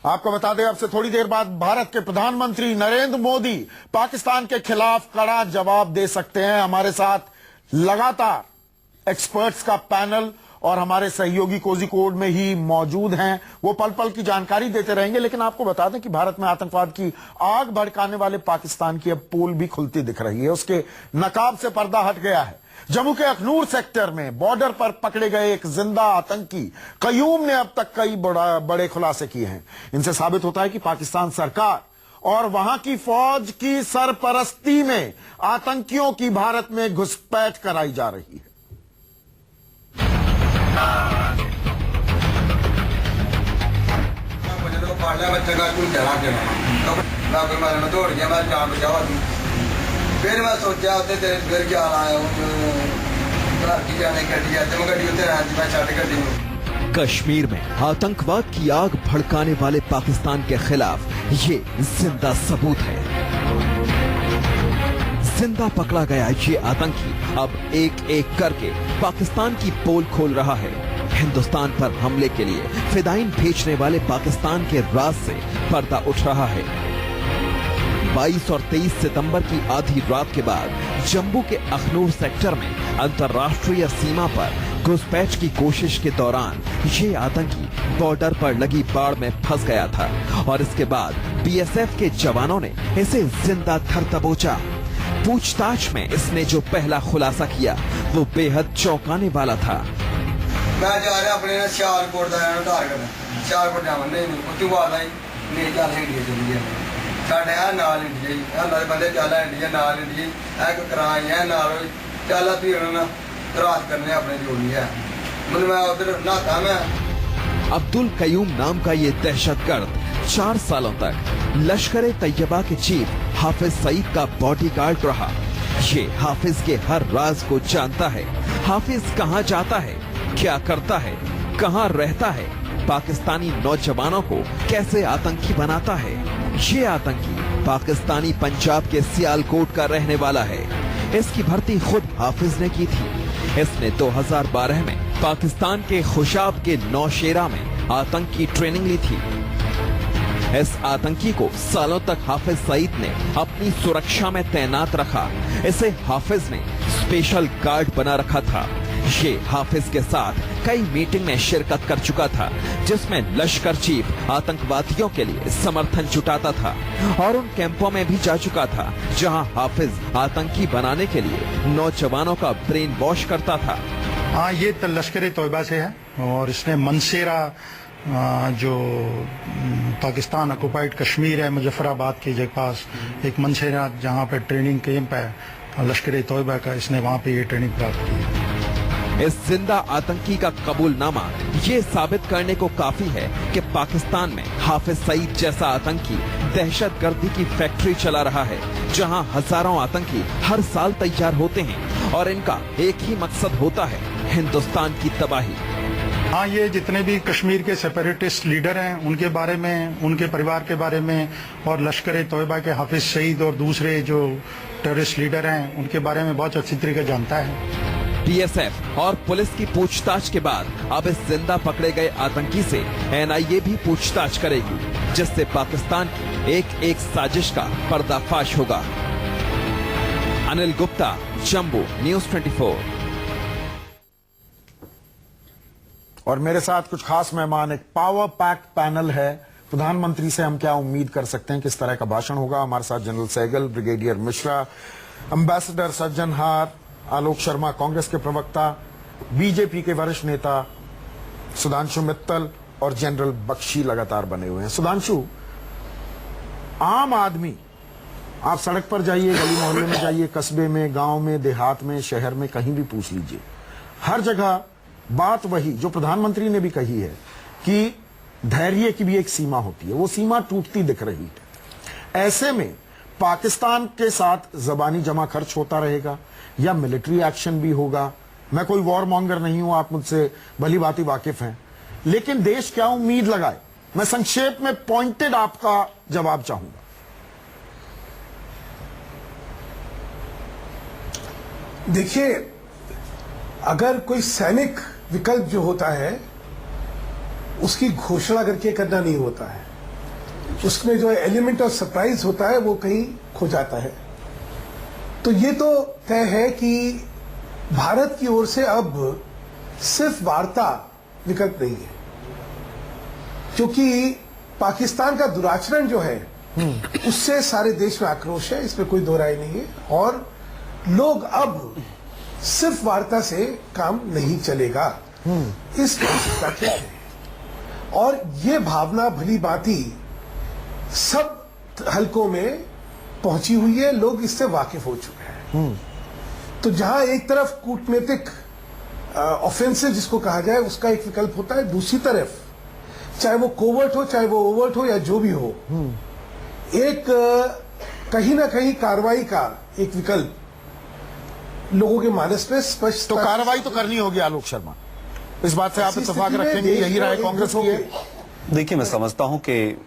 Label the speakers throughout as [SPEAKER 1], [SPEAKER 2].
[SPEAKER 1] आपको बता दें, अब से थोड़ी देर बाद भारत के प्रधानमंत्री नरेंद्र मोदी पाकिस्तान के खिलाफ कड़ा जवाब दे सकते हैं। हमारे साथ लगातार एक्सपर्ट्स का पैनल और हमारे सहयोगी कोझिकोड में ही मौजूद हैं। वो पल पल की जानकारी देते रहेंगे। लेकिन आपको बता दें कि भारत में आतंकवाद की आग भड़काने वाले पाकिस्तान की अब पोल भी खुलती दिख रही है। उसके नकाब से पर्दा हट गया है। जम्मू के अखनूर सेक्टर में बॉर्डर पर पकड़े गए एक जिंदा आतंकी कयूम ने अब तक कई बड़े खुलासे किए हैं। इनसे साबित होता है कि पाकिस्तान सरकार और वहां की फौज की सरपरस्ती में आतंकियों की भारत में घुसपैठ कराई जा रही है।
[SPEAKER 2] फिर मैं सोचा फिर क्या
[SPEAKER 3] कश्मीर में आतंकवाद की आग भड़काने वाले पाकिस्तान के खिलाफ ये जिंदा सबूत है। जिंदा पकड़ा गया ये आतंकी अब एक एक करके पाकिस्तान की पोल खोल रहा है। हिंदुस्तान पर हमले के लिए फिदाइन भेजने वाले पाकिस्तान के राज से पर्दा उठ रहा है। 22 और 23 सितंबर की आधी रात के बाद जम्मू के अखनूर सेक्टर में अंतर्राष्ट्रीय सीमा पर घुसपैठ की कोशिश के दौरान ये आतंकी बॉर्डर पर लगी बाड़ में फंस गया था और इसके बाद बीएसएफ के जवानों ने इसे जिंदा धर दबोचा। पूछताछ में इसने जो पहला खुलासा किया वो बेहद चौंकाने वाला था।
[SPEAKER 2] मैं जा रहा अपने सियालकोट सियालकोट नहीं चल इंडिया चली साढ़े नाल इंडिया बंदे चल इंडिया नाल इंडिया कराई है नाल चल भी रात करने अपने जोड़ी है मैं उधर नहाता मैं।
[SPEAKER 3] अब्दुल कयूम नाम का ये दहशतगर्द 4 सालों तक लश्कर तैयबा के चीफ हाफिज सईद का बॉडीगार्ड रहा। ये हाफिज के हर राज को जानता है। हाफिज कहाँ जाता है, क्या करता है, कहाँ रहता है, पाकिस्तानी नौजवानों को कैसे आतंकी बनाता है। ये आतंकी पाकिस्तानी पंजाब के सियालकोट का रहने वाला है। इसकी भर्ती खुद हाफिज ने की थी। इसने 2012 में पाकिस्तान के खुशाब के नौशेरा में आतंकी ट्रेनिंग ली थी। इस आतंकी को सालों तक हाफिज सईद ने अपनी सुरक्षा में तैनात रखा। इसे हाफिज ने स्पेशल गार्ड बना रखा था। ये हाफिज के साथ कई मीटिंग में शिरकत कर चुका था जिसमें लश्कर चीफ आतंकवादियों के लिए समर्थन जुटाता था और उन कैंपों में भी जा चुका था जहां हाफिज आतंकी बनाने के लिए नौजवानों का ब्रेन वॉश करता था।
[SPEAKER 4] हाँ, ये लश्कर तोयबा से है और इसने मनसेरा जो पाकिस्तान ऑक्युपाइड कश्मीर है मुजफ्फराबाद के पास एक मनसेरा जहाँ पे ट्रेनिंग कैंप है लश्कर तोयबा का, इसने वहाँ पे ये ट्रेनिंग प्राप्त की है।
[SPEAKER 3] इस जिंदा आतंकी का कबूलनामा ये साबित करने को काफी है कि पाकिस्तान में हाफिज सईद जैसा आतंकी दहशतगर्दी की फैक्ट्री चला रहा है जहां हजारों आतंकी हर साल तैयार होते हैं और इनका एक ही मकसद होता है, हिंदुस्तान की तबाही।
[SPEAKER 4] हाँ, ये जितने भी कश्मीर के सेपरेटिस्ट लीडर हैं उनके बारे में, उनके परिवार के बारे में और लश्कर तोयबा के हाफिज सईद और दूसरे जो टेररिस्ट लीडर हैं उनके बारे में बहुत अच्छी तरीके जानता है।
[SPEAKER 3] बीएसएफ और पुलिस की पूछताछ के बाद अब इस जिंदा पकड़े गए आतंकी से एनआईए भी पूछताछ करेगी जिससे पाकिस्तान की एक एक साजिश का पर्दाफाश होगा। अनिल गुप्ता, जम्मू, न्यूज़ 24।
[SPEAKER 1] और मेरे साथ कुछ खास मेहमान, एक पावर पैक्ड पैनल है। प्रधानमंत्री से हम क्या उम्मीद कर सकते हैं, किस तरह का भाषण होगा। हमारे साथ general Sehgal, brigadier Mishra, ambassador Sajjanhar, Alok Sharma Congress के प्रवक्ता, बीजेपी के वरिष्ठ नेता सुधांशु मित्तल और जनरल बख्शी लगातार बने हुए हैं। सुधांशु, आम आदमी, आप सड़क पर जाइए, गली मोहल्ले में जाइए, कस्बे में, गांव में, देहात में, शहर में, कहीं भी पूछ लीजिए, हर जगह बात वही जो प्रधानमंत्री ने भी कही है कि धैर्य की भी एक सीमा होती है, वो सीमा टूटती दिख रही है। ऐसे में पाकिस्तान के साथ जबानी जमा खर्च होता रहेगा या मिलिट्री एक्शन भी होगा। मैं कोई वॉर मॉन्गर नहीं हूं, आप मुझसे भली भांति वाकिफ हैं, लेकिन देश क्या उम्मीद लगाए? मैं संक्षेप में पॉइंटेड आपका जवाब चाहूंगा।
[SPEAKER 5] देखिए, अगर कोई सैनिक विकल्प जो होता है उसकी घोषणा करके करना नहीं होता है। उसमें जो एलिमेंट ऑफ सरप्राइज होता है वो कहीं खो जाता है। तो ये तो तय है कि भारत की ओर से अब सिर्फ वार्ता विकल्प नहीं है, क्योंकि पाकिस्तान का दुराचरण जो है उससे सारे देश में आक्रोश है, इसमें कोई दो राय नहीं है। और लोग अब सिर्फ वार्ता से काम नहीं चलेगा, इस मानसिकता के हैं। और ये भावना भली भांति सब हलकों में पहुंची हुई है, लोग इससे वाकिफ हो चुके हैं। तो जहां एक तरफ कूटनीतिक ऑफेंसिव जिसको कहा जाए उसका एक विकल्प होता है, दूसरी तरफ चाहे वो कोवर्ट हो चाहे वो ओवर्ट हो या जो भी हो, एक कहीं ना कहीं कार्रवाई का एक विकल्प लोगों के मानस में स्पष्ट।
[SPEAKER 1] तो कार्रवाई तो करनी होगी आलोक शर्मा, इस बात से आप इत्तेफाक रखेंगे? यही राय कांग्रेस की है?
[SPEAKER 6] देखिए, मैं समझता हूं कि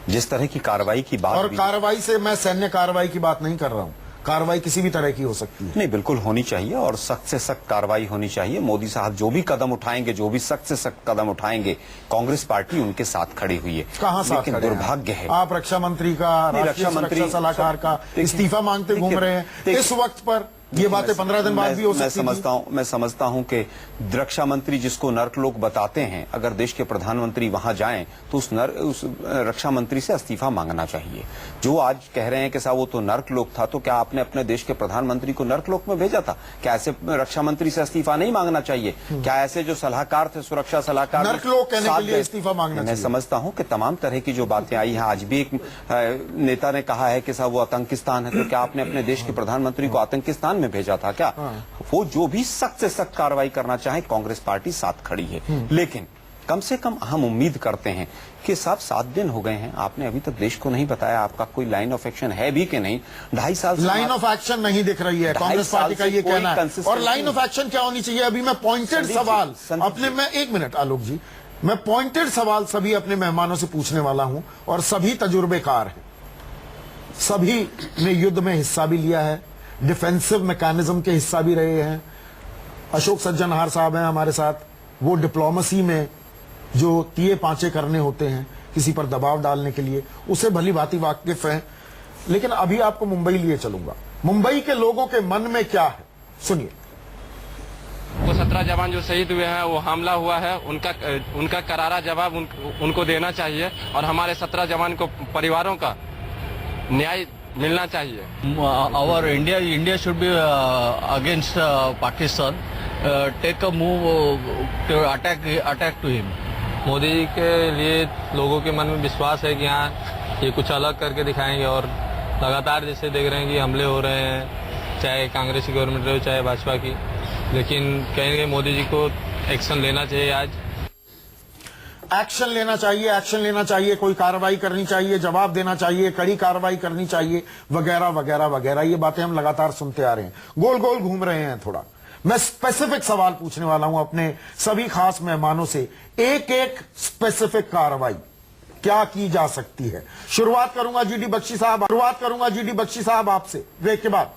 [SPEAKER 6] जिस तरह की कार्रवाई की बात
[SPEAKER 1] और
[SPEAKER 6] भी,
[SPEAKER 1] कार्रवाई से मैं सैन्य कार्रवाई की बात नहीं कर रहा हूं, कार्रवाई किसी भी तरह की हो सकती है।
[SPEAKER 6] नहीं, बिल्कुल होनी चाहिए और सख्त से सख्त कार्रवाई होनी चाहिए। मोदी साहब जो भी कदम उठाएंगे, जो भी सख्त से सख्त कदम उठाएंगे, कांग्रेस पार्टी उनके साथ खड़ी हुई है।
[SPEAKER 1] कहां साथ
[SPEAKER 6] लेकिन
[SPEAKER 1] खड़े हैं?
[SPEAKER 6] दुर्भाग्य है,
[SPEAKER 1] आप रक्षा मंत्री का, राष्ट्रीय सुरक्षा सलाहकार का इस्तीफा मांगते घूम रहे हैं इस वक्त पर। ये बातें 15 दिन बाद भी हो सकती थी।
[SPEAKER 6] मैं समझता हूं कि रक्षा मंत्री जिसको नर्कलोक बताते हैं, अगर देश के प्रधानमंत्री वहां जाएं तो उस रक्षा मंत्री से इस्तीफा मांगना चाहिए। जो आज कह रहे हैं कि साहब वो तो नर्कलोक था, तो क्या आपने अपने देश के प्रधानमंत्री को नर्कलोक में भेजा था? क्या ऐसे रक्षा मंत्री से इस्तीफा नहीं मांगना चाहिए? क्या ऐसे जो सलाहकार थे, सुरक्षा सलाहकार,
[SPEAKER 1] नर्कलोक कहने के लिए इस्तीफा मांगना चाहिए?
[SPEAKER 6] मैं समझता हूं कि तमाम तरह की जो बातें आई हैं, आज भी एक नेता ने कहा है कि साहब वो आतंकिस्तान है, तो क्या आपने अपने देश के प्रधानमंत्री को आतंकिस्तान में भेजा था क्या? वो जो भी सख्त से सख्त कार्रवाई करना चाहे, कांग्रेस पार्टी साथ खड़ी है। लेकिन कम से कम हम उम्मीद करते हैं कि साहब 7 दिन हो गए हैं, आपने अभी तक देश को नहीं बताया आपका कोई लाइन ऑफ एक्शन है भी कि नहीं। 2.5 साल से
[SPEAKER 1] लाइन ऑफ एक्शन नहीं दिख रही है, कांग्रेस पार्टी का ये कहना है। और लाइन ऑफ एक्शन क्या होनी चाहिए? अभी मैं पॉइंटेड सवाल अपने में, एक मिनट आलोक जी, मैं पॉइंटेड सवाल सभी अपने मेहमानों से पूछने वाला हूं, और सभी तजुर्बेकार हैं, सभी ने युद्ध में हिस्सा भी लिया है, डिफेंसिव मैकेनिज्म के हिस्सा भी रहे हैं। अशोक सज्जनहार साहब हैं हमारे साथ, वो डिप्लोमेसी में जो तिये पांचे करने होते हैं किसी पर दबाव डालने के लिए, उसे भली भांति वाकिफ हैं। लेकिन अभी आपको मुंबई लिए चलूंगा, मुंबई के लोगों के मन में क्या है, सुनिए।
[SPEAKER 7] वो 17 जवान जो शहीद हुए हैं, वो हमला हुआ है, उनका करारा जवाब उनको देना चाहिए, और हमारे 17 जवान को परिवारों का न्याय मिलना चाहिए।
[SPEAKER 8] Our India should be against Pakistan. Take a move to attack to him.
[SPEAKER 7] Modi ji के लिए लोगों के मन में विश्वास है कि हाँ ये कुछ अलग करके दिखाएंगे, और लगातार जैसे देख रहे हैं कि हमले हो रहे हैं, चाहे कांग्रेस की गवर्नमेंट हो चाहे भाजपा की, लेकिन कहीं ना कहीं मोदी जी को एक्शन लेना चाहिए। आज
[SPEAKER 1] एक्शन लेना चाहिए, एक्शन लेना चाहिए, कोई कार्रवाई करनी चाहिए, जवाब देना चाहिए, कड़ी कार्रवाई करनी चाहिए, वगैरह वगैरह वगैरह। ये बातें हम लगातार सुनते आ रहे हैं, गोल गोल घूम रहे हैं थोड़ा। मैं स्पेसिफिक सवाल पूछने वाला हूं अपने सभी खास मेहमानों से, एक एक स्पेसिफिक कार्रवाई क्या की जा सकती है। शुरुआत करूंगा जीडी बख्शी साहब आपसे ब्रेक के बाद।